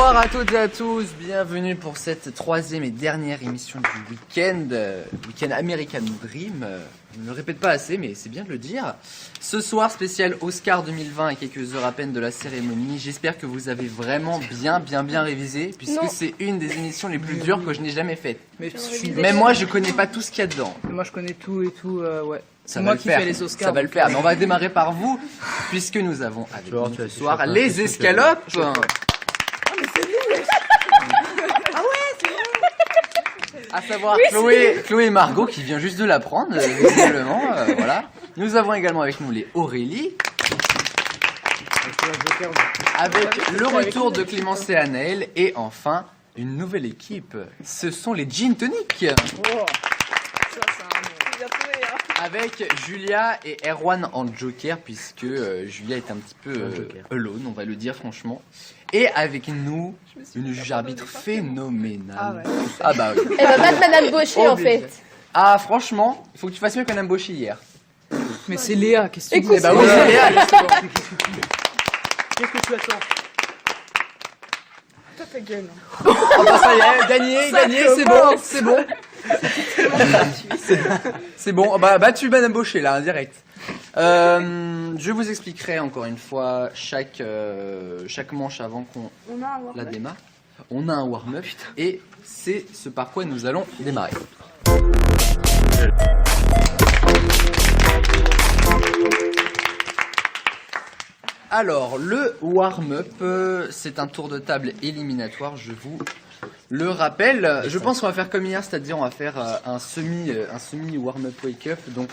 Bonsoir à toutes et à tous, bienvenue pour cette troisième et dernière émission du week-end, week-end American Dream. Je ne le répète pas assez, mais c'est bien de le dire. Ce soir, spécial Oscar 2020 et quelques heures à peine de la cérémonie. J'espère que vous avez vraiment bien révisé, puisque c'est une des émissions les plus dures que je n'ai jamais faites. Même moi, je connais pas tout ce qu'il y a dedans. Moi, je connais tout et tout, ouais. Ça moi va qui le faire. fais les Oscars. Ça va le faire. Mais on va démarrer par vous, puisque nous avons avec nous ce soir les escalopes. À savoir Chloé et Margot qui vient juste de l'apprendre, visiblement. Voilà. Nous avons également avec nous les Aurélie. Avec le retour de Clémence et Anaël. Et enfin, une nouvelle équipe. Ce sont les Gin Tonic. Avec Julia et Erwan en Joker, puisque Julia est un petit peu alone, on va le dire franchement. Et avec nous, une juge arbitre phénoménale. Ah ouais. Ah bah oui. Elle va battre Madame Baucher en fait. Ah franchement, il faut que tu fasses mieux que Madame Baucher hier. Mais c'est Léa, qu'est-ce que tu dis? Eh bah oui, c'est Léa, justement. Qu'est-ce que tu attends? Toi ta gueule. Ah bah ça y est, gagné, c'est bon. C'est bon, bah battu Madame Baucher là, en direct. Je vous expliquerai encore une fois chaque manche avant qu'on la démarre. On a un warm-up et c'est ce par quoi nous allons démarrer. Alors, le warm-up, c'est un tour de table éliminatoire, je vous le rappelle. Je pense qu'on va faire comme hier, c'est-à-dire on va faire un semi warm-up wake-up. Donc,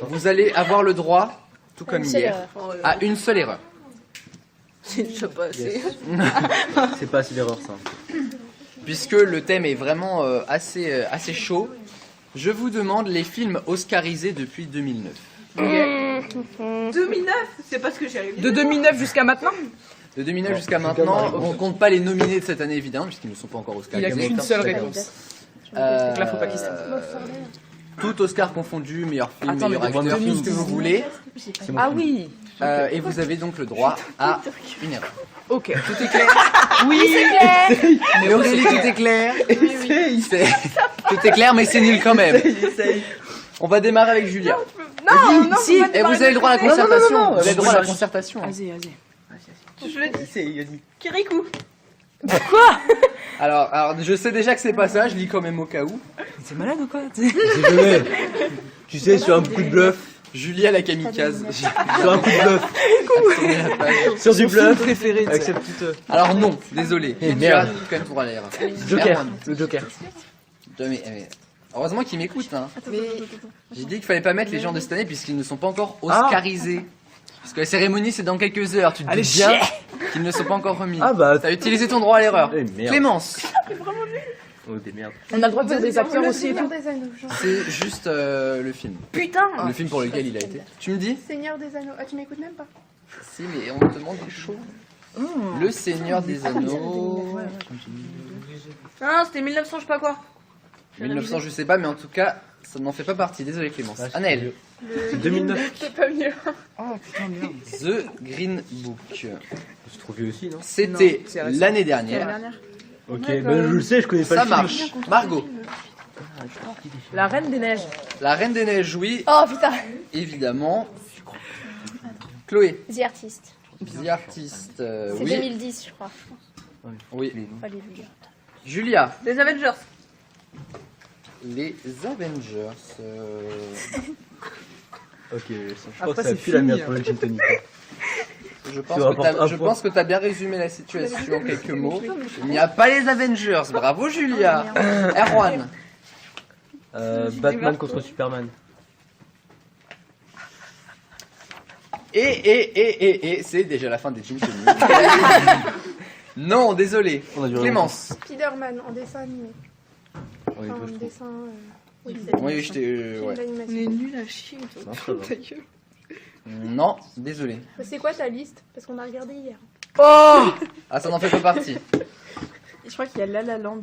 vous allez avoir le droit, tout comme hier, à une seule erreur. Je sais pas, c'est... C'est pas assez d'erreur ça. Puisque le thème est vraiment assez chaud, je vous demande les films oscarisés depuis 2009. 2009, c'est pas ce que j'ai révisé. De 2009 jusqu'à maintenant? De 2009 jusqu'à maintenant, on compte pas les nominés de cette année évidemment, puisqu'ils ne sont pas encore Il a oscarisés. qu'une seule réponse. Donc là, faut pas qu'il se Tout Oscar confondu, meilleur film, Attends, meilleur mais acteur, devant tout ce que vous voulez. Ah oui. Et vous avez donc le droit à une erreur. Ok, tout est clair. Oui, c'est clair. Mais Aurélie, tout est clair. Tout est clair, mais c'est nul quand même. On va démarrer avec Julia. Non, Si, et vous avez le droit à la concertation. Vous avez le droit à la concertation. Vas-y. Je le dis. Kirikou. Alors, je sais déjà que c'est pas ça, je lis quand même au cas où. T'es malade ou quoi? Tu sais, sur un coup de bluff. Julia la kamikaze. Sur un coup de bluff. Sur du bluff. Préféré. Avec cette petite. Alors non, désolé. Eh, Tu merde. as quand même droit à l'erreur. Joker. Erwan. Le Joker. Mais heureusement qu'il m'écoute. Hein. J'ai dit qu'il fallait pas mettre les gens de cette année puisqu'ils ne sont pas encore oscarisés. Parce que la cérémonie c'est dans quelques heures. Tu te Allez, dis bien qu'ils ne sont pas encore remis. Ah bah. T'as utilisé ton droit à l'erreur. Eh, merde. Clémence. Oh des merdes. On a le droit de dire des acteurs aussi et tout. C'est juste le film. Putain. Le film pour lequel il a été. Tu me dis? Seigneur des Anneaux. Ah, tu m'écoutes même pas? Si, mais on te demande des choses. Le Seigneur des Anneaux. Non, c'était 1900, je sais pas quoi. 1900, je sais pas, mais en tout cas, ça n'en fait pas partie. Désolé Clémence. Anaël. C'est 2009. C'est pas mieux. Oh putain, merde. The Green Book. C'est trop vieux aussi, non? C'était Non, c'est récent. l'année La dernière. dernière. Ok, bah je le sais, je connais pas Ça le film. marche. Margot. La Reine des Neiges. La Reine des Neiges, oui, Oh putain. évidemment. Chloé. The Artist. The Artist, C'est oui. 2010, je crois. Oui. Fallait le dire. Julia. Les Avengers. Les Avengers. Ok, je Après, pense que ça c'est pue la fini, merde pour le gin tonic. Je Tu rapportes un je point. pense que t'as bien résumé la situation en quelques mots. Il n'y a pas les Avengers. Bravo Julia. Erwan. Batman contre Superman. Et c'est déjà la fin des Jim Tonic. Non, désolé. On a du Clémence. Spider-Man en dessin animé. Oui, Enfin, toi, je en trouve. dessin. Oui, je t'ai. Film Ouais. d'animation. nuls à chier. Non, ça va. Non, désolé. C'est quoi ta liste? Parce qu'on a regardé hier. Ah, ça n'en fait pas partie. Je crois qu'il y a La La Land.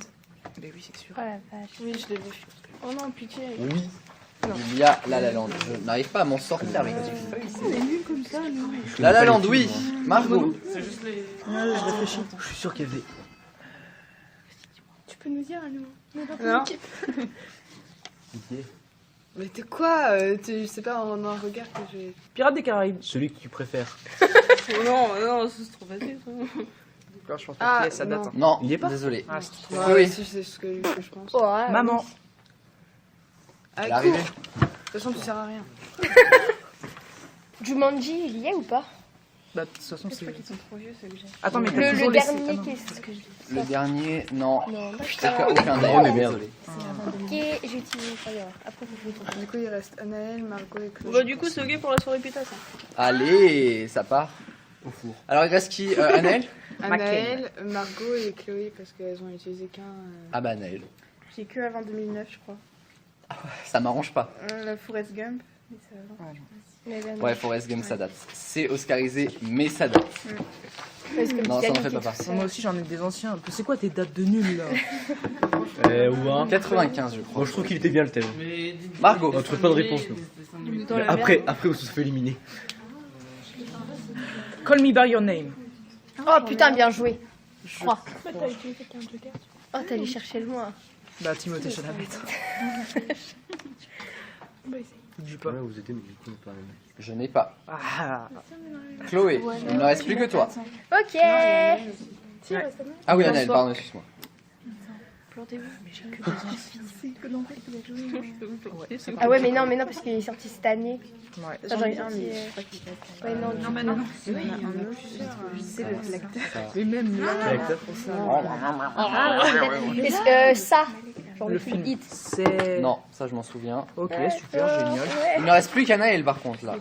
Mais oui, c'est sûr. Oh la vache. Oui, je l'ai vu. Oh non, pitié. Oui. Il y a La La Land. Je n'arrive pas à m'en sortir avec cette feuille. On est nuls comme ça, nous. La La Land, oui. Margot. C'est juste les. Je réfléchis. Je suis sûr qu'il y avait peux nous dire, nous. On est dans Non. ton équipe. Mais t'es quoi Je sais pas, en un regard que j'ai. Pirates des Caraïbes. Celui que tu préfères. Non, non, c'est trop facile. Ça. Alors, je pense pas qu'il y ait, ça date. non. hein. Non, Il y est pas désolé. Ah, c'est trop. Ouais, Oui. si, c'est ce que je pense. Ouais, Maman. Ah, Elle est cours. arrivée. De toute façon, tu sers à rien. Jumanji, il y est ou pas? Bah, de toute façon, Je c'est. crois qu'ils sont trop vieux, c'est obligé. Attends, mais t'as Le toujours laissé. dernier, Ah, non. qu'est-ce que je Le dernier, non. Non, Aucun, aucun Oh, d'ailleurs, mais merde. désolé. Ok, j'ai utilisé une fire. Après, vous pouvez Du coup, il reste Anaël, Margot et Chloé. Bah, du coup, c'est ok pour la soirée pétasse. Hein. Allez, ça part. Au four. Alors, il reste qui Anaël Anaël, Margot et Chloé parce qu'elles ont utilisé qu'un. Ah bah, Anaël. J'ai que avant 2009, je crois. Ça m'arrange pas. La Forrest Gump. Mais ça va. Ouais, Forrest Gump, ça date. C'est oscarisé, mais ça date. Non, ça n'en fait pas partie. Moi aussi, j'en ai des anciens. C'est quoi tes dates de nul là? Ou un. 95, je crois. Moi, je trouve qu'il était bien le thème. Margot. On trouve pas de réponse, nous. Dans la Après, on se fait éliminer. Call me by your name. Oh putain, bien joué. Je crois. Bah, t'as utilisé qu'un joker. Ah, Oh, t'es allé chercher loin. Bah, Timothée Chalamet. Bah, essaye. Dis pas. Ouais, vous aidez, mais du coup, on peut pas. Je n'ai pas. Ah. Chloé, il ne reste plus que toi. Ok. Si, Ouais. reste à moi. Ah oui, Anaël, pardon, excuse-moi. Ah ouais, mais non, parce qu'il est sorti cette année. Ouais. Enfin, genre, il est sorti, Ouais, non, Non, mais non. Mais même là. Ça. Genre Le film. hit. C'est. Non, ça je m'en souviens. Ok, super, génial. Il ne reste plus qu'Anaël par contre là.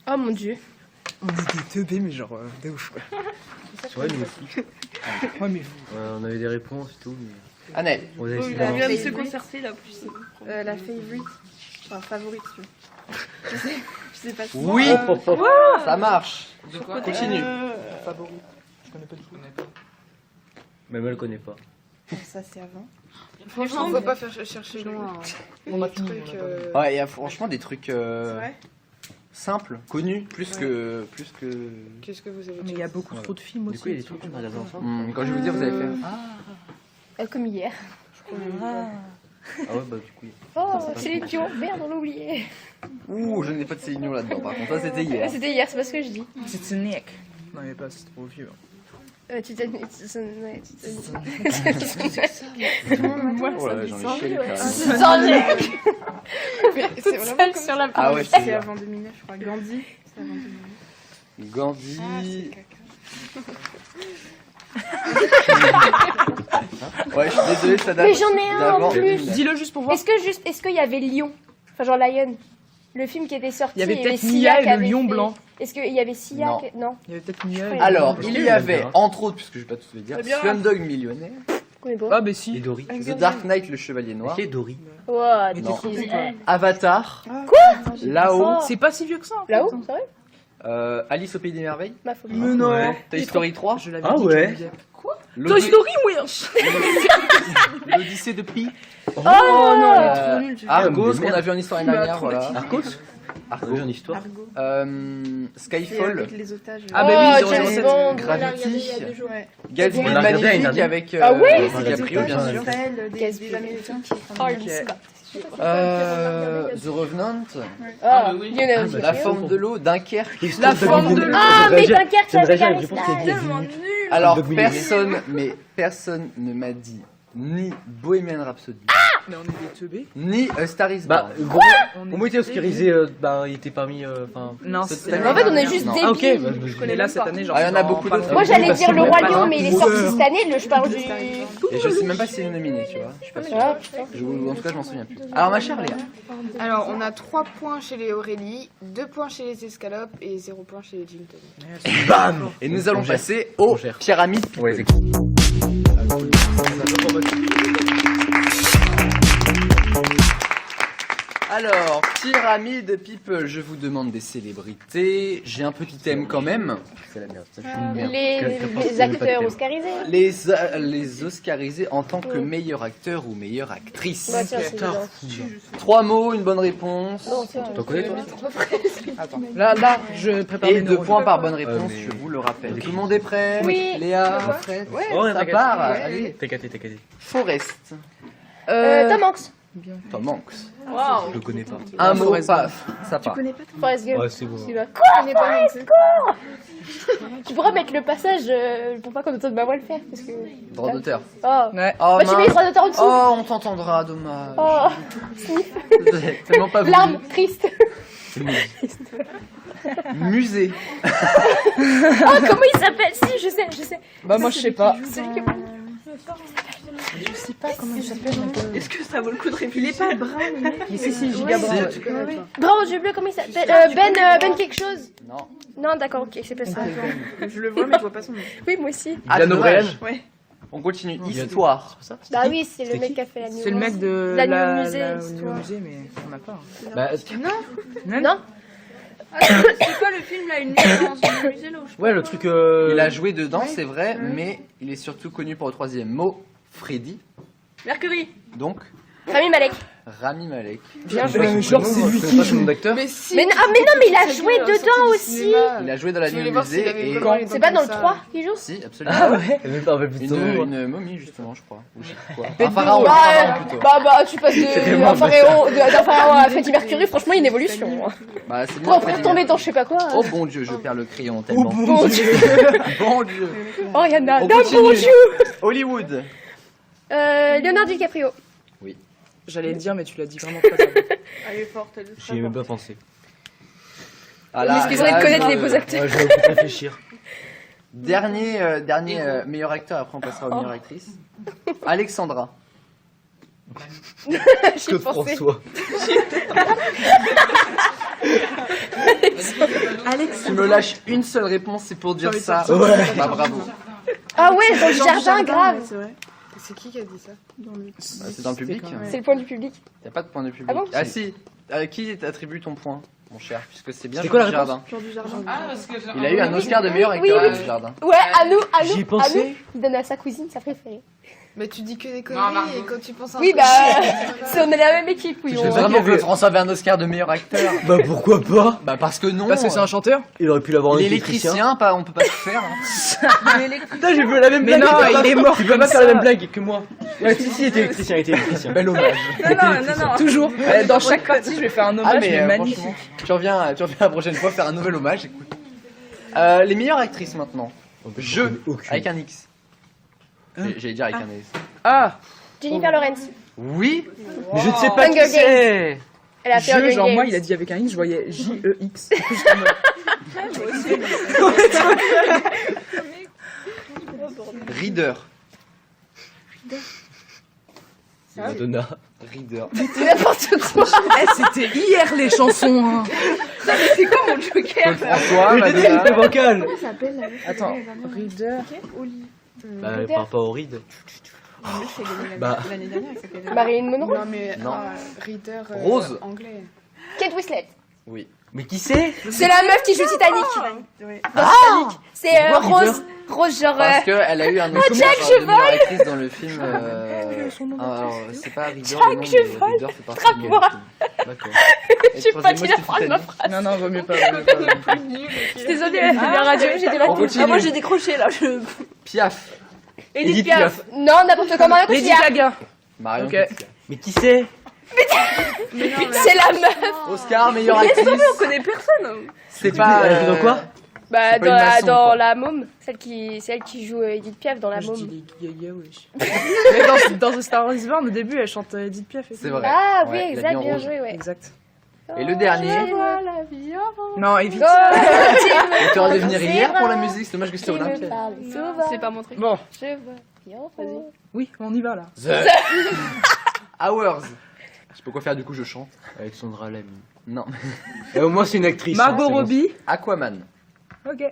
Oh mon dieu. On était teubés, mais genre de ouf quoi. Ouais, nous aussi. Ouais, mais On avait des réponses et tout, mais. Anaël. On a essayé on vient de d'avancer. se concerter là, plus. La favorite. Enfin, favorite, tu vois. Je sais pas si. Oui, ça marche. Continue. Favori. Je connais pas du tout. Même elle connaît pas. Ça, c'est avant. Franchement, faut pas faire chercher loin. hein. On a Des fini. trucs, Ouais, il y a franchement des trucs Ouais. simples, connus, plus que. Qu'est-ce que vous avez Mais il y a beaucoup trop de films Du aussi. coup, il y a des trucs qu'on a regardé ensemble. Quand je vais vous dire, vous allez faire. Comme hier. Ah ouais, bah du coup. Oh, Céline Dion. Merde, on l'a oublié. Ouh, je n'ai pas de Céline Dion là-dedans. Par contre, ça c'était hier. C'était hier, c'est pas ce que je dis. Titanic. Non, mais pas, c'est trop vieux. Titanic. Oh là là, j'en ai chié les crânes. C'est vraiment comme Sur la Ah ouais, C'est c'est avant 2009, je crois. Gandhi. C'est avant 2009. Gandhi. Ouais, je suis désolé, ça date. Mais j'en ai un en d'avant. plus. Dis-le juste pour voir. Est-ce qu'il y avait Lion? Enfin, genre Lion. Le film qui était sorti. Il y avait peut-être Sia Mia qui et le avait lion fait- blanc. Est-ce qu'il y avait Sia Non. Non. Il y avait peut-être Mia. et- Alors, il y avait, Bien. entre autres, puisque je vais pas tout vous dire, bien. Slumdog Millionnaire, Je connais pas. Ah, bah Et si. Dory. The Dark Knight, le Chevalier Noir, Et Dory. What? Mais Non. t'es fou, toi. Avatar, Quoi? Là-haut, C'est pas si vieux que ça. en fait. Là-haut, c'est vrai? Alice au Pays des Merveilles, Ma folie. Mais non. Ouais. Toy Story 3, Je l'avais Ah dit, ouais. Johnny Depp. l'Odyssée- Toy Story, oui. l'Odyssée de Pi, Oh non, euh, trop nul, tu Argos dis. qu'on a vu en histoire l'année dernière, voilà. Arcos. On a vu en histoire. Skyfall, Avec les otages. Ah bah oui, Oh, 007. James Bond. Gravity, Ouais. Gatsby On l'a regardé l'année Magnifique dernière. avec Ah ouais DiCaprio, bien sûr. Des Américains. Hardy Ok. Scott. The Revenant, Ah, oui. Lionel bah, La Messi. forme de l'eau, Dunkerque. La forme de l'eau. Ah, mais Dunkerque, ça J'aimerais c'est jamais, je pense qu'il y a Caris. des Tellement minutes. nul. Alors Dog Millionnaire. personne ne m'a dit ni Bohemian Rhapsody, Mais on est des teubés. ni A Star Is Bah, Born. gros, On au moins il était oscarisé, bah il était parmi. Enfin. Non, Cette c'est année. En fait, on est juste Non. débiles. Ah ok, bah, je me Je connais là cette année, genre. Ah, il y en a beaucoup pas d'autres. longtemps. Moi j'allais Parce dire que Le même pas Royaume, mais il est Ouais. sorti cette année. Je parle du. Et je sais même pas si c'est nominé, tu vois. Je suis pas sûr. Ah, putain. En tout cas, je m'en souviens plus. Alors, ma chère Léa, Alors, on a 3 points chez les Aurélie, 2 points chez les Escalopes et 0 points chez les Gin Tonic. bam Et nous allons On gère. passer aux On gère. pyramides. Ouais, Alors, Pyramide People, je vous demande des célébrités. J'ai un petit thème quand même. C'est la merde. Les acteurs oscarisés. Les Oscarisés en tant que meilleur acteur ou meilleure actrice. Bah tiens, c'est évident. 3 mots, une bonne réponse. Non, tiens, T'en connais toi? Attends. Là, je prépare Et mes 2 neurones. points par bonne réponse, mais- je vous le rappelle. Tout le monde est prêt? Oui. Léa, Fred, Ouais, ça t'inquiète. part. Allez. T'es caté. Forest, Tom Hanks. Tom Hanks. Je le connais pas. Un mot, Forrest paf, ça part. Forrest Gump. Ouais, c'est bon. Tu vas- Quoi Forrest Gump. Tu pourras mettre le passage pour pas qu'on entende ma voix le faire parce que. Droit d'auteur. Oh. Ouais. Oh, Moi tu mets les mince. droits d'auteur en dessous. Oh, on t'entendra, dommage. Oh. Tellement pas voulu. Larme, triste. Musée. Oh, comment il s'appelle? Si, je sais. Bah, moi, je sais pas. C'est lui qui- Je sais pas comment il s'appelle. Est-ce que ça vaut le coup de réfléchir? Il est pas brun, le mec. Si, Giga Brun. Bravo, j'ai oublié comment il s'appelle. Ben quelque chose. Non. Non, d'accord, ok, c'est pas ça. Je le vois, mais je vois pas son nom. Oui, moi aussi. Ah, Dylan dommage. O'Brien. Ouais. On continue. Histoire. Bah oui, c'est le mec qui a fait la nuit. C'est le mec de La nuit au musée, la histoire. nuit au musée, mais on n'a pas. Bah, Non. C'est quoi le film là? Une nuit dans un musée là? ouais, le truc. Il a joué dedans, c'est vrai, mais il est surtout connu pour le 3e mot, Freddy. Mercury. Donc, Rami Malek. Rami Malek. Bien joué. genre, c'est lui qui joue. D'acteur. Mais si. Mais non, mais il a joué dedans aussi. Il a joué dans la Je nuit voulais au voir s'il musée avait et... vraiment les C'est pas dans le dents 3 qu'il joue? Si, absolument. Ah ouais. Elle même pas un peu plus Une momie, justement, je crois. Ou je sais quoi. Un pharaon, plutôt. Bah, tu passes d'un pharaon à Freddie Mercury, franchement, il y a une évolution. Bah, c'est Pour bien. tomber dans je sais pas quoi. Oh bon Dieu, je perds le crayon tellement. Bon Dieu. Bon Dieu. Oh, il y en a. On D'un continue. bon Dieu. Hollywood. Leonardo DiCaprio. J'allais le dire, mais tu l'as dit vraiment pas. Elle est forte, elle est J'y ai même pas pensé. Ah là, Excusez-moi de là, connaître je- les beaux acteurs. Ouais, je vais beaucoup réfléchir. Dernier meilleur acteur, après on passera aux meilleures actrices. Alexandra. J'y pensais. François. Tu me lâches une seule réponse, c'est pour dire ça. Ouais. Bah bravo. Ah ouais, dans le jardin, grave. C'est vrai. C'est qui a dit ça? Bah, c'est dans le public. C'est le point du public. Y a pas de point de public. Ah bon Ah si. Qui t'attribue ton point, mon cher, puisque c'est bien C'était quoi la du jardin. Genre du jardin. Il a eu un Oscar de meilleur acteur Oui, oui. du jardin. Ouais, à nous. J'y ai À pensé. nous. Il donne à sa cousine, sa préférée. Mais tu dis que des conneries et quand tu penses à un Oui, truc, bah, on est la même équipe, oui. Je on- sais vraiment que François avait un Oscar de meilleur acteur. Bah, pourquoi pas? Bah parce que non. Parce que c'est un chanteur? Il aurait pu l'avoir en Il est électricien. électricien, pas, on peut pas tout faire. Hein. Putain, j'ai vu la même Mais blague. non, tu peux il pas- est mort Tu peux comme pas faire ça. la même blague que moi. Ouais, si, il était électricien. Bel hommage. Non. Toujours. Dans chaque partie, je vais faire un hommage, mais magnifique. franchement, tu reviens la prochaine fois faire un nouvel hommage, écoute. Les meilleures actrices maintenant. Je, avec un X. J'allais dire avec un S. Ah, Jennifer Lawrence. Oui, Mais je ne sais pas Hunger qui c'est. Elle a fait Hunger genre moi, Games. il a dit avec un X, je voyais J-E-X. Reader. Madonna. Reader. C'est n'importe quoi. C'était hier les chansons. Hein. Claude François, Mais t'es Madonna. très vocal. Attends, Reader. Bah, par rapport au ride. Bah, L'année dernière, elle s'appelait. Marilyn Monroe. Non, mais Non. Reader Rose. anglais. Kate Winslet. Oui. mais qui c'est? C'est la meuf qui joue Titanic. Ouais. Dans Titanic. C'est Pourquoi Rose. Rose, genre. Parce qu'elle a eu un Oscar Jack, de meilleure actrice dans le film. Alors, c'est pas Reader, le nom, mais Reader fait partie du Attrape-moi. film. D'accord. J'ai pas dit la phrase, ma phrase. Non, non, vaut mieux pas. Je suis désolée, elle fait la radio, j'ai de la On continue. Ah, moi j'ai décroché là. Piaf. Edith Piaf. Non, n'importe comment. Lady Gaga. Marion Ok. Cotillard. Mais qui c'est? C'est la meuf. Oscar, meilleure actrice. On connaît personne. C'est pas. Elle joue dans quoi? Bah, C'est pas une maçon, dans quoi. la môme. C'est elle qui joue Edith Piaf dans la Je môme. dis Lady Gaga, wesh. Mais dans The Star Is Born, au début, elle chante Edith Piaf. et C'est tout. vrai. Ah oui, Ouais, la exact, vie en bien rose. joué, ouais. Exact. Et le dernier. Je vois la vie en rose. Non, évite. Tu aurais dû venir hier pour la musique, c'est dommage que c'était Qui me Olympia. parle souvent. C'est pas mon truc. Bon, Je vois la vie en rose. oui, on y va là. The Hours. Je sais pas quoi faire, du coup je chante. Alexandra Lamy. Non. Au moins, c'est une actrice. Margot hein, c'est bon. Robbie. Aquaman. Ok.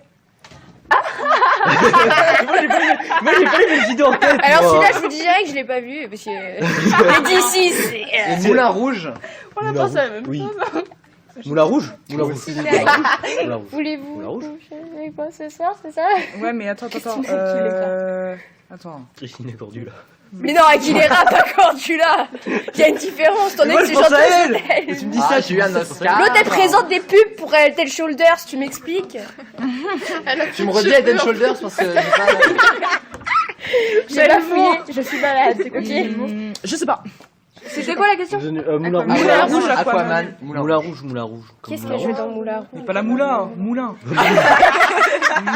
Moi j'ai pas eu mes idées en tête. Alors moi. celui-là, je vous dirais que je l'ai pas vu, parce que... Les d'ici, c'est... Et Moulin Rouge. On a pensé à la même Oui. chose. Moulin rouge. Moulin rouge. Moulin rouge. Voulez-vous Moulin rouge. coucher avec moi ce soir, c'est ça? Ouais, mais attends. Attends. Christine Cordula. Mais non, Aguilera, pas Cordula. Il y a une différence, ton Mais moi ex je est pense à chanteuse. elle. Tu me dis Ah, ça, j'ai eu un Oscar. L'autre, elle présente des pubs pour Head Shoulders, tu m'expliques? Tu me redis Head and Shoulders parce que j'ai pas... J'ai pas fouillé, je suis malade, ok? Je sais pas. C'était quoi la question? Moulin Moulin rouge. Rouge, Aquaman. Moulin rouge. Moulin rouge. Comme Qu'est-ce Moulin qu'elle joue Rouge. dans Moulin Rouge? Mais pas la moulin, moulin.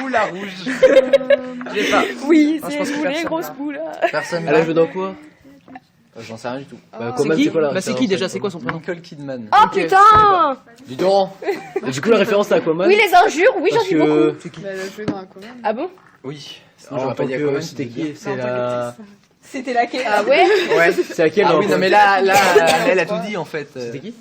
Moulin Rouge. J'ai pas. Oui, Ah, je c'est pense que moulin, personne grosse là. moula. Personne. Elle a joué dans quoi? J'en sais rien du tout. Bah, C'est Aquaman, qui? quoi la Bah c'est qui référence déjà, à c'est quoi son prénom? Nicole Kidman. Oh putain! Dis donc. Et du coup la référence à Aquaman. Oui, les injures, oui, j'en Parce dis beaucoup. que Bah, elle a joué dans Aquaman. Ah bon? Oui. en J'aurais tant pas dit que Aquaman. c'était qui? C'est la. C'était laquelle? Ah ouais? Ouais. C'est laquelle? Ah oui, non mais là, elle a tout dit en fait. C'était qui?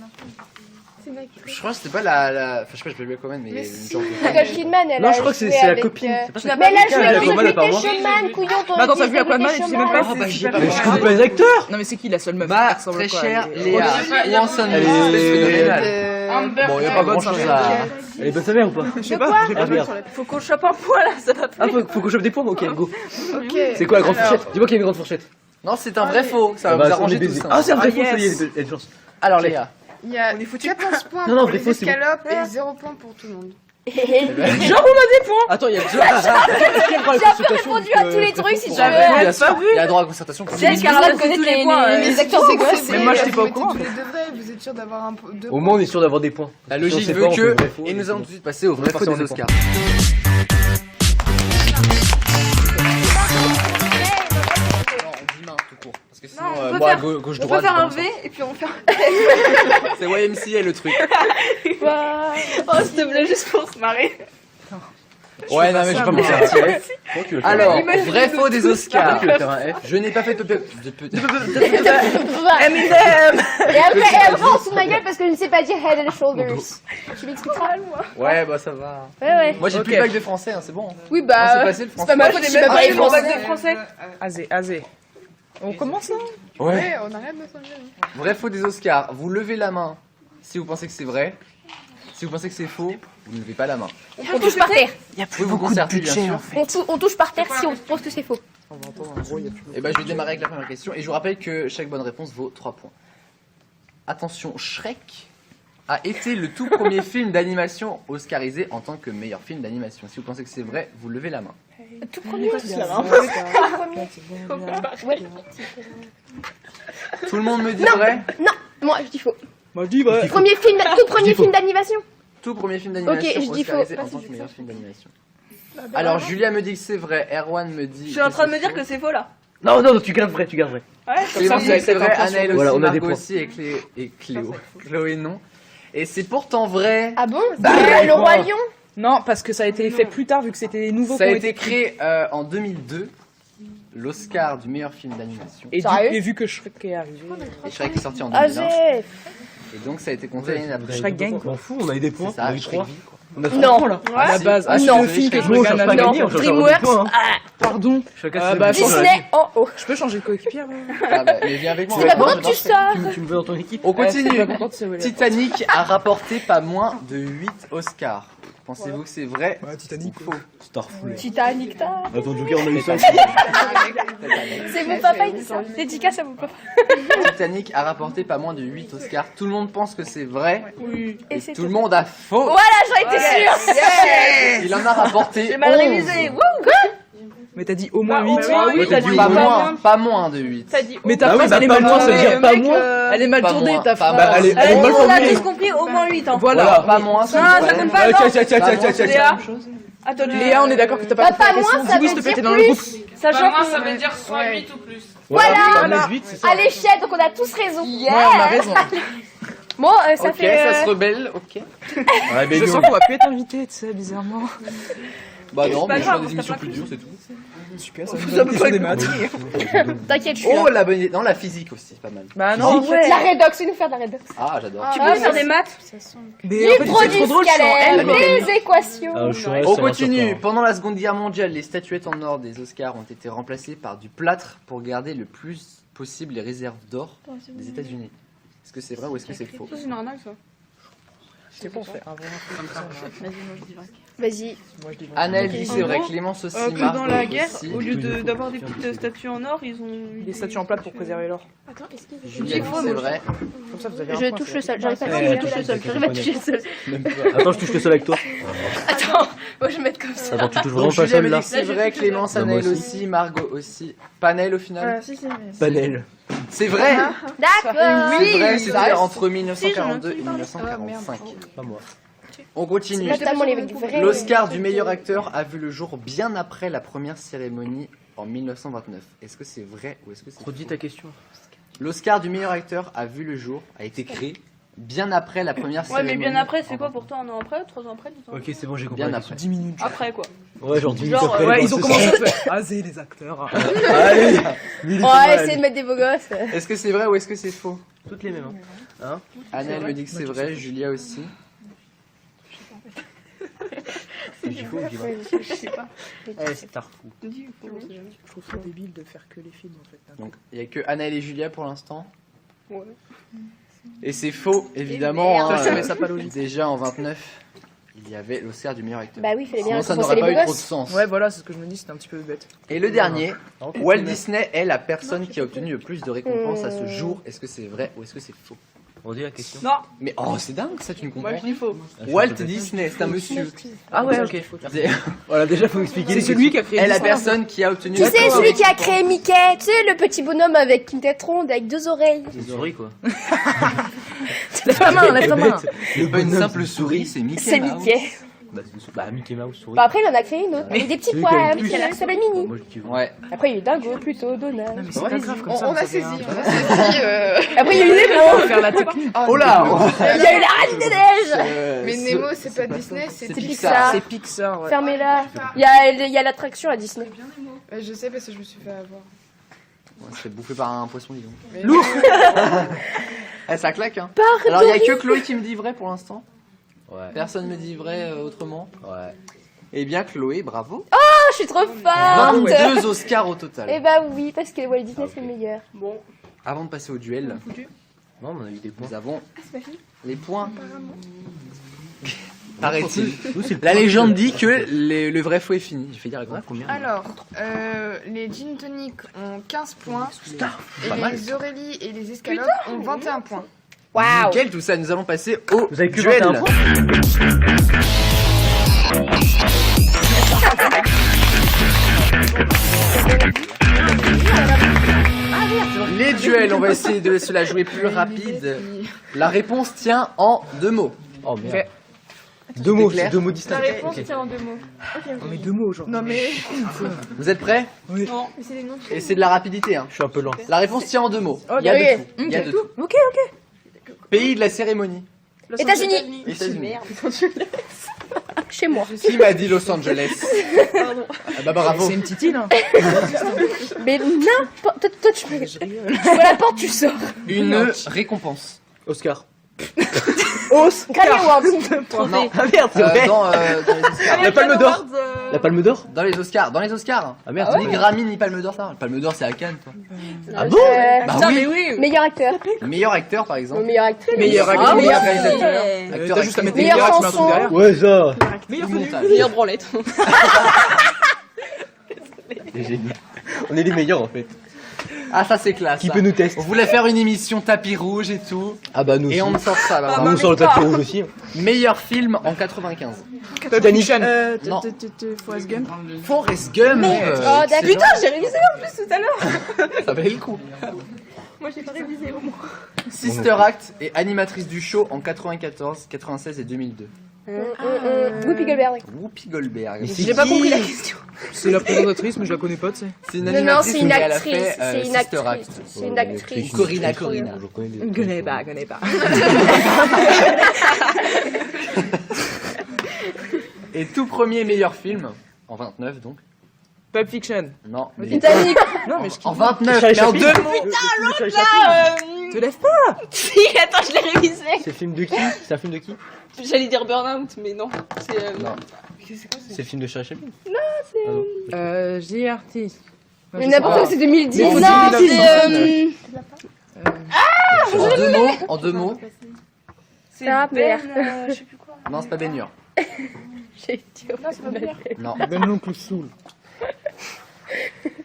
Je crois que c'était pas la... Enfin, je sais pas, je peux lui Aquaman, mais il y a une genre de... Nicole Kidman, elle Non, a je crois que c'est joué la avec, copine. C'est pas ça. Mais elle a joué Aquaman, avec apparemment. Greatest Showman, couillon, ton Bah, quand t'as vu Greatest Aquaman, tu sais même pas Showman. si bah, c'est j'y ai super pas Mais bien. je connais pas les acteurs. Non mais c'est qui la seule meuf qui Bah, ressemble très quoi, chère elle est- Léa Hanson, Elle est- espèce phénoménale. Amber. Bon, il y a Ah, pas bonne grand chose soirée. à... Elle est bonne sa mère ou pas? Je sais pas. Ah merde. Faut qu'on chope un point là, ça va Ah faut qu'on chope des points? Ok, go. Ok. C'est quoi la grande Alors, fourchette? Dis-moi qu'il y a une grande fourchette. Non, c'est un vrai faux, ça va bah, vous on arranger est tout baisé. ça. Ah c'est un vrai Ah, faux, ça y est, yes. il y a une chance. Alors Léa. Il y a 14 points Non, non, pour vrai les faux, c'est bon. escalopes et 0 points pour tout le monde. Attends, il y a déjà. répondu à tous les trucs si tu J'avais veux. Bien sûr, il y a droit à concertation. C'est elle qui a de connaître les acteurs c'est quoi? Mais moi, je sais t'ai pas au courant. Tous les deux vrais, vous êtes sûr d'avoir un deux Au moins on est sûr d'avoir des points. La Si logique on sait veut pas, on fait que... vrai, faux, Et nous c'est allons bon. tout de suite passer au vrai faux Forcément des des Oscars. Non, on dit main tout court. Parce que sinon, Non, on peut moi, faire- gauche, On droite... peut faire un je V pense. et puis on fait C'est YMCA le truc. Oh, s'il te plaît, juste pour se marrer. Ouais, non, mais je vais pas m'en sortir. Alors, vrai faux des Oscars. Tu veux faire un F? Je n'ai pas fait de Et après, on se fout de ma gueule parce que je ne sais pas dire Head and Shoulders. Tu m'expliqueras? Ouais, bah ça va. Ouais. Moi j'ai Ok. plus de bac de français, hein, c'est bon. Oui, On s'est bah. passé le C'est pas ma faute, J'ai j'ai même même pas pas eu les mon bac français. de français. Azé. On commence là? Ouais. Ouais, on arrête de s'engueuler. Vrai faux des Oscars. Vous levez la main si vous pensez que c'est vrai. Si vous pensez que c'est faux, vous ne levez pas la main. On touche par terre. Vous pouvez vous concerter, bien sûr. On touche par terre si on pense que c'est faux. Et bah je vais démarrer avec la première question. Et je vous rappelle que chaque bonne réponse vaut 3 points. Attention, Shrek a été le tout premier film d'animation oscarisé en tant que meilleur film d'animation. Si vous pensez que c'est vrai, vous levez la main. Tout premier. Ouais. Tout le monde me dit vrai. Non, moi je dis faux. Moi je dis ouais. Premier film, tout premier film d'animation. Tout premier film d'animation Ok, je dis oscarisé faux. en tant que meilleur film d'animation. Alors Julia me dit que c'est vrai, Erwan me dit. Je suis en train de me c'est dire faux. que c'est faux là. Non, non, tu gardes vrai, tu gardes vrai. Clément dit que c'est vrai, Anaël aussi, Voilà, on a des Margot points. aussi et Cléo. Chloé non. Et c'est pourtant vrai. Ah bon? Bah, Le Roi Lion? Non, parce que ça a été fait plus tard vu que c'était les nouveaux Ça a qui ont été créé en 2002, l'Oscar du meilleur film d'animation. Et vu que Shrek est arrivé. Et Shrek est sorti en Ah 2001. j'ai. Et donc ça a été compté l'année d'après. Shrek gagne, On m'en fout, on a eu des points. C'est On a ça, eu Shrek 3. vit, quoi. On a Non, Non. à la base. Ah, si, c'est non. le film que je Nous, on regarde cherche pas à maintenant. gagner, on cherche à avoir DreamWorks. des points. Ah, Pardon. Chacun Ah, ses bah, deux points. Disney en haut. Je peux changer de coéquipière? Ah bah, mais viens avec moi. C'est on pas va bon, voir, tu sors. Tu me veux dans ton équipe? On continue. Je suis pas contente de ce volet. Titanic a rapporté pas moins de 8 Oscars. Pensez-vous que c'est vrai Titanic. ou faux? Starful. Titanic, t'as. Attends, Joker, on a eu 5. C'est mon papa, il dit ça. Dédicace à mon papa. Titanic a rapporté pas moins de 8 Oscars. Tout le monde pense que c'est vrai. Oui. Et Et c'est tout le monde a faux. Voilà, j'en étais sûre. Il en a rapporté J'ai mal 11. révisé. Wouh. Mais t'as dit au moins 8. moins Ouais, t'as dit pas moins de 8. T'as dit. Mais ta Ah oui, phrase, bah elle est pas mal moins, ça veut tournée. dire pas moins. Elle est mal Pas tournée, moins, ta pas phrase. moins. Elle est mal On a formulée. tous compris au moins 8 ans. Voilà. Pas moins. c'est Non, une ça moyenne. compte pas. Tiens, non. tiens, tiens, tiens, tiens, tiens. Léa. Attends, Léa, on est d'accord que t'as pas Bah, compris pas la question. moins, ça Dis oui, veut s'il te plaît, dire t'es dans le groupe. Sachant que ça veut dire soit 8 ou plus. Voilà. 8, c'est ça. À l'échelle, donc on a tous raison. Ouais, on a raison. Bon, ça Ok, fait. ça se rebelle, ok. Ouais, mais Je nous, sens qu'on va plus être invité, tu sais, bizarrement. Bah non, pas mais je fais grave, des t'as émissions pas plus plus. dures, c'est tout. Super, ça Ça peut pas des être maths. T'inquiète, je suis Oh, là. la bonne idée. Non, la physique aussi, pas mal. Bah non, en fait, La redox, c'est nous faire de la redox. Ah, j'adore. Tu Ah, peux ça, faire des maths? Ça sent mais en fait, Livre c'est du trop drôle, je suis en scalaire, L, mais- des équations. Ah, je suis en S, On ça va continue. sortir. Pendant la Seconde Guerre mondiale, les statuettes en or des Oscars ont été remplacées par du plâtre pour garder le plus possible les réserves d'or des États-Unis. Est-ce que c'est vrai ou est-ce que c'est faux? Ça, c'est normal, ça. C'est bon, on fait un vrai truc comme ça. Vas-y. Moi, je dis bon. Anaël Ok. dit c'est vrai, En gros, Clémence aussi, Que Margot dans la guerre, aussi. au lieu d'avoir des petites statues en or, ils ont. Des statues en plate pour préserver l'or. Attends, est-ce que Julia dit c'est vrai. Comme ça, vous avez un je point, touche c'est le sol, j'arrive pas à Ouais, toucher le sol, j'arrive pas à toucher le sol. Attends, je touche le sol avec toi. Attends, moi je vais mettre comme ça. Attends, tu touches Donc vraiment pas le Julia sol me dit là. que c'est vrai, Clémence, Bah, moi Anaël aussi. aussi, Margot aussi. Panel au final. Si, si, mais. Panel. C'est vrai. D'accord. C'est vrai, ça c'était reste. entre 1942 et Si, j'en ai 1945. Pas moi. On continue. Notamment les vrais. L'Oscar du meilleur acteur a vu le jour bien après la première cérémonie en 1929. Est-ce que c'est vrai ou est-ce que c'est Redis faux? ta question. L'Oscar du meilleur acteur a vu le jour, a été créé bien après la première Ouais, cérémonie. mais bien après, c'est quoi pour toi? Un an après, 3 ans après, 10 ans Ok, c'est bon, j'ai compris. Bien la après. 10 minutes. après, quoi. question. Ouais, genre 10 minutes Genre, après. Ouais, dans ils ont ce commencé sens. à faire raser les acteurs. Allez. On va essayer de mettre des beaux gosses. Est-ce que c'est vrai ou est-ce que c'est faux? Toutes les mêmes. Hein. Anaël me dit que c'est vrai, Julia aussi. Il faut, j'y vais. Je sais pas. Eh, c'est Tard fou. Je trouve ça débile de faire que les films en fait. Donc il n'y a que Anaël et Julia pour l'instant. Ouais. Et c'est faux, évidemment. Ça, hein, je trouvais ça pas logique. Déjà en 29, il y avait l'Oscar du meilleur acteur. Bah oui, il fallait bien Sinon ça récompenser n'aurait les pas beaux eu trop de gosses. sens. Ouais, voilà, c'est ce que je me dis, c'était un petit peu bête. Et le dernier, Ah, ok, Walt c'est bien. Disney est la personne qui a obtenu le plus de récompenses à ce jour. Est-ce que c'est vrai ou est-ce que c'est faux? Redis la question. Non, Mais oh, c'est dingue ça, tu ne comprends moi je dis faux. Walt Disney, c'est un monsieur. Ah ouais, ok. C'est Voilà, déjà, faut expliquer. C'est celui qui a créé est la Disney. personne qui a obtenu. Tu sais, celui qui a créé Mickey, tu sais, le petit bonhomme avec une tête ronde, avec 2 oreilles. C'est une souris, quoi. Lève ta main, lève ta main. C'est pas une simple souris, c'est Mickey. C'est Mouse. Mickey. Bah, c'est une souris. Bah, Mickey Mouse, souris. Bah après, il en a créé une autre, avec des petits Celui pois, qui a le un plus. petit qui s'appelle Mini. Moi, je kiffe. Ouais. Après, il y a eu Dingo, plutôt Donald. Non, mais c'est pas grave comme On ça. a ça saisi, fait un- on a saisi. Après, il y a eu On Nemo. va faire la technique. Oh là Il y a eu la Reine des Neiges. Mais Nemo, c'est pas Disney, c'est C'est Pixar. Pixar. C'est Pixar, ouais. Fermez-la. Il y a l'attraction à Disney. Je sais parce que je me suis fait avoir. On se fait bouffer par un poisson, dis donc. Mais- Lourd. Eh, ça claque, hein. Alors, il n'y a que Chloé qui me dit vrai pour l'instant. Ouais. Personne me dit vrai autrement. Ouais. Eh bien, Chloé, bravo. Oh, je suis trop forte. 22 Oscars au total. Eh bah oui, parce que Walt Disney, c'est le meilleur. Bon, Avant de passer au duel, Non, mais on a eu des points. nous avons les points. Nous, Paraît-il. c'est le La point. légende dit que le vrai faux est fini. J'ai fait dire Ouais, combien Alors, les gin tonic ont 15 points et Pas mal. les Aurélie et les escalopes ont 21 points. Waouh. Nickel, tout ça. Nous allons passer au Vous avez que duel. 21 points. Les duels, on va essayer de se la jouer plus rapide. La réponse tient en 2 mots. Oh merde. Fait. 2 mots, clair c'est 2 mots la distincts. réponse Ok. tient en 2 mots. On met 2 mots aujourd'hui. Non mais Vous êtes prêts? Non. Et c'est de la rapidité. Hein. Je suis un peu lent. La réponse tient en 2 mots. Ok. Il y a de Ok. tout. Il y a de tout. Ok, Pays de la cérémonie. États-Unis. États-Unis. Chez moi. Qui m'a dit Los Angeles? Ah bah bravo. c'est une petite île. Hein. Mais n'importe. Toi, tu peux. Tu vois la porte, tu sors. Une récompense. Oscar. Grammy Awards. Non. Ah merde, c'est vrai. Dans les Oscars. La Palme d'Or. La Palme d'Or. Dans les Oscars. Dans les Oscars. Ah merde, Ni Grammy ni Palme d'Or. Ça. Palme d'Or c'est à Cannes, toi. Ah bon Bah Putain, oui. mais oui. Meilleur acteur. Meilleur acteur par Ou exemple. meilleure actrice. Meilleur acteur. Ah oui. Meilleur réalisateur. T'as juste à mettre les Meilleure gars, tu mets un chanson. truc derrière. Ouais, ça. Meilleur Tout le montage. Meilleure branlette. C'est génial. On est les meilleurs en fait. Ah ça c'est classe. Qui ça. peut nous tester? On voulait faire une émission tapis rouge et tout. Ah bah nous aussi. Et on me sort ça là. Ah, nous sur le tapis rouge aussi. Meilleur film en 95. Titanic. Non. Forrest Gump. Forrest Gump. Oh, d'accord. Putain, j'ai révisé en plus tout à l'heure. Ça valait le coup. Moi, j'ai pas révisé au moins. Sister Act et animatrice du show en 94, 96 et 2002. Whoopi Goldberg. Whoopi Goldberg. J'ai pas compris la question. C'est la présentatrice, mais je la connais pas, tu sais. C'est une Non, non, animatrice c'est une mais elle a actrice. fait, C'est une Sister actrice. Act. C'est une actrice. Corina. Je connais des- Connais pas, connais pas. Et tout premier meilleur film, En 29 donc. Pulp Fiction. Non. mais- Titanic. Non, mais je En 29, Charlie mais en Chaplin. deux mots. te lève pas. Si, attends, je l'ai révisé. C'est le film de qui? C'est un film de qui? J'allais dire Burnout, mais non. C'est. Non. C'est le film de Charlie Chaplin. Je dis artiste. Mais n'importe quoi, c'est 2010. Mais faut Non, dire c'est. En deux mots. C'est Ça, Ben. merde. Je sais plus quoi. Non, c'est pas Ben Hur. J'ai dit. Non, c'est pas Ben. Non. Ben l'oncle Soul.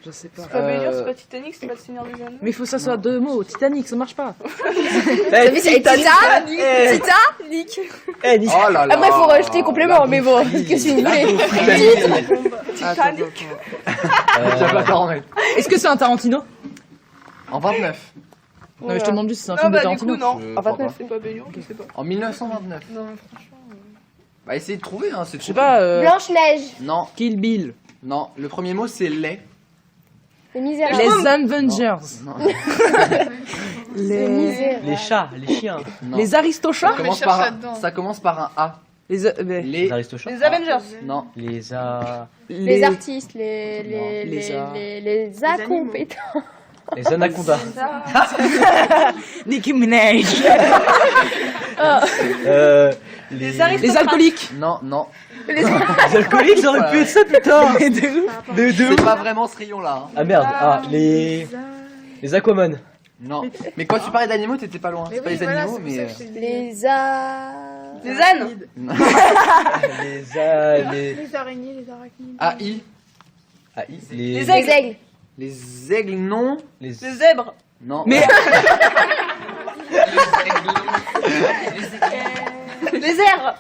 Je sais pas. C'est pas Ben Hur, c'est pas Titanic, c'est pas le Seigneur des Anneaux. Mais il faut que ça soit deux mots. Titanic, ça marche pas. T'as vu, c'est Titanic. Titanic. Eh, Nick. Oh là là. Après, faut rajouter complément, mais bon, qu'est-ce que si vous voulez. Titanic. Tu vas pas t'en remettre. Est-ce que c'est un Tarantino? En 29. Non, mais je te demande juste si c'est un Non, film de bah, du Tarantino. coup, non. Je En crois 29, pas. c'est pas Ben Hur, je sais pas. En 1929. Non, franchement. Bah essayez de trouver, hein, c'est Je sais trop. pas, Blanche-Neige. Non, Kill Bill. non. Le premier mot c'est lait. Les misérables. Les Avengers. Non. Les misérables. Les chats, les chiens. Non. Les Aristochats. mais cherche là-dedans. Ça commence par un A. Les Les Les. Aristochats. Les Avengers. Non. Les artistes, les animaux. incompétents. Les anacondas. Nicki Minaj. Les aristocrates. Les alcooliques. Non, non. Les alcooliques, ça aurait pu être ça, putain. C'est pas vraiment ce rayon-là. hein. Ah merde, ah, les Aquaman. Non. Mais quand tu parlais d'animaux, t'étais pas loin. C'est pas les animaux, mais. Les a... Les ânes. Non. Les Les araignées, les arachnides. AI. Les aigles. Les aigles, non. les Les zèbres. Non. Mais Les airs.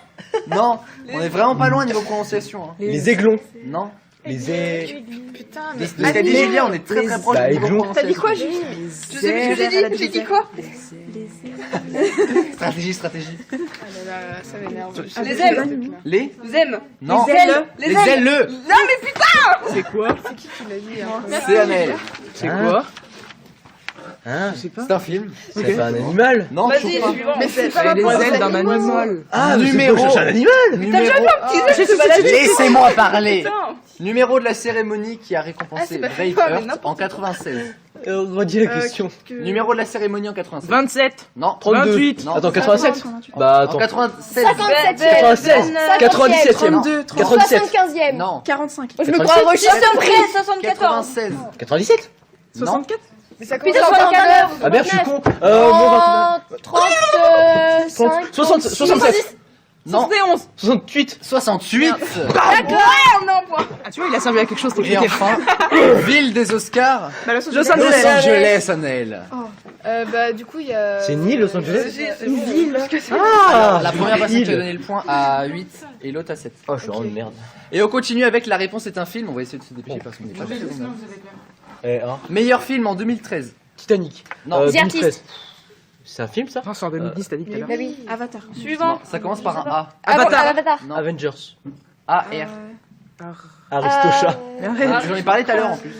Non. On est vraiment pas loin niveau prononciation. hein. les aiglons. Non. Les Putain, De mais. ce qu'a dit Julien, on est très très proche Bah, du niveau aiglons. prononciation. T'as dit quoi, Julie? Je sais plus ce que j'ai dit. J'ai dit quoi? Stratégie. Ah là là, ça m'énerve. Les ailes. Les. Les aimes. Non. Les ailes. Les ailes. Non, mais putain. c'est quoi? Tu l'as dit, hein. C'est Amel. C'est quoi? Hein? C'est un film. C'est pas un animal. Non, Vas-y, toujours pas. suivant. Mais c'est pas Les rapport ailes aux d'un animaux. animal. Ah, Numéro. c'est un animal. Numéro. Laissez-moi parler. Numéro de la cérémonie qui a Ah, récompensé c'est pas Brave toi, mais Heart n'importe en 96. Redis la question. Numéro de la cérémonie en 96. 27. Non. 32. 28. Non. Attends, 87. Bah En attends. 96. 57e. 96. 97e. 97. 75e. Non. 45. Je me crois registre près. 74. 96. 97. Non. 64. Mais ça commence Putain, par 59. Ah merde, je suis con. Moins 35. 60, 67. Non. 71. 68. 68. Ah, tu vois, il a servi à quelque chose. Et enfin, ville des Oscars. Los Los Angeles. Angeles, Annelle. Bah, du coup, il y a. C'est une île, Los Angeles? Une ville. Ah, La première personne qui a île. donné le point à 8 et l'autre à 7. Oh, je suis vraiment une merde. Et on continue avec la réponse est un film. On va essayer de se dépêcher parce qu'on n'est pas très bon. Eh, hein. Meilleur film en 2013. Titanic. Non. The 2013. Artist. C'est un film ça? Non, c'est en 2010, t'as dit tout à l'heure. Bah oui. Avatar. Suivant. Non, ça commence par un A. Avatar. Avatar. Non. Avengers. A R. Aristocha. J'en ai parlé tout à l'heure en plus.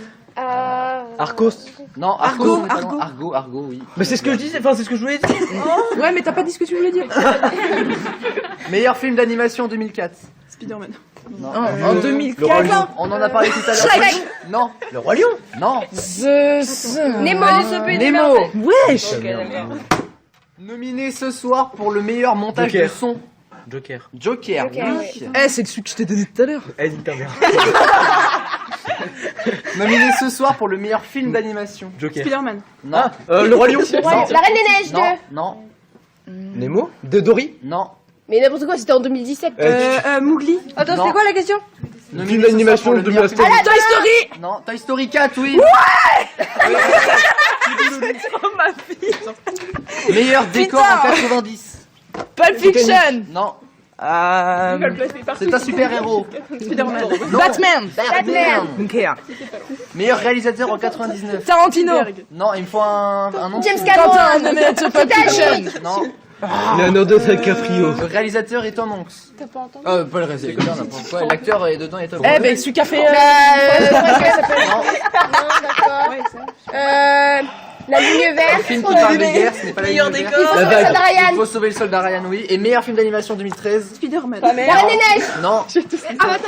Arcos. Non, Argo. on est pas loin. Argo, oui. Mais c'est ce que je disais, enfin c'est ce que je voulais dire. Ouais, mais t'as pas dit ce que tu voulais dire. Meilleur film d'animation 2004. Spider-Man. Non. En Le Roi 2004. Lion. On en a parlé tout à l'heure. Shrek. Non, Le Roi Lion. non. Nemo. Nemo. Wesh. Nominé ce soir pour le meilleur montage Joker. de son. Joker. Joker, Joker, oui. Eh, c'est celui que je t'ai donné tout à l'heure. Eh, dis ta mère. Nominé ce soir pour le meilleur film d'animation. Joker. Spider-Man. Non. Le Roi Lion. La Reine des Neiges 2. Non, non, Nemo. De Dory. non. Mais n'importe quoi, c'était en 2017. Mowgli. Attends, Non. c'était quoi la question? Nominé Film ce d'animation soir pour le de meilleur Toy film- Toy Story. Non, Toy Story 4, oui. Meilleur décor en 90. Pulp Fiction. Non, Euh, c'est un super héros. Spider-Man. Non. Batman. Batman. Ok. Meilleur réalisateur en 99. Tarantino. Non, il me faut un nom. James Quentin Cameron. de mettre Pulp Fiction. Non, Leonardo DiCaprio. le réalisateur est Tom Hanks. T'as pas entendu? Pas le réalisateur, n'importe quoi. L'acteur est dedans, il est Tom Eh Hanks. ben, celui qui a fait. Non, d'accord. La ligne Un verte. film qui parle de guerre, ce n'est pas la Meilleur ligne verte. décor. Il faut sauver le soldat Il Ryan. faut sauver le soldat Ryan, oui. Et meilleur film d'animation 2013. Spider-Man. La Reine des Neiges. Non,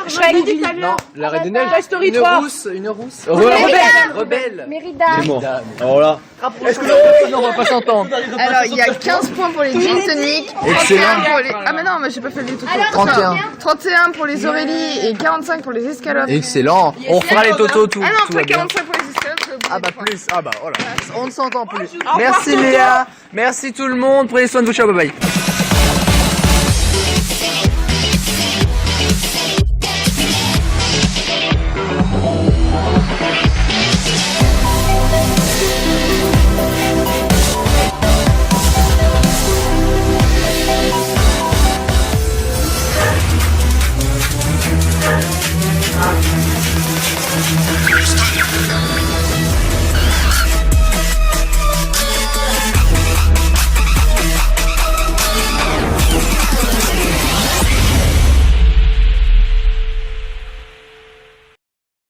Shrek. non. La Reine des Neiges. Toy Story Une 3. rousse, une rousse. Rebelle. Mérida. C'est bon. Alors là. Est-ce que on va pas s'entendre? Alors, il y a 15 points pour les Gin Tonic, 31 Excellent. pour les... Ah mais non, mais j'ai pas fait les tout. Alors, 31. 31 pour les Aurélie et 45 pour les escalopes. Excellent. On fera les totos tout. Ah non, tout va après bien. 45 pour les escalopes. Ah bah plus, ah bah voilà. On ne s'entend plus. Merci Léa, merci tout le monde, prenez soin de vous, ciao, bye bye.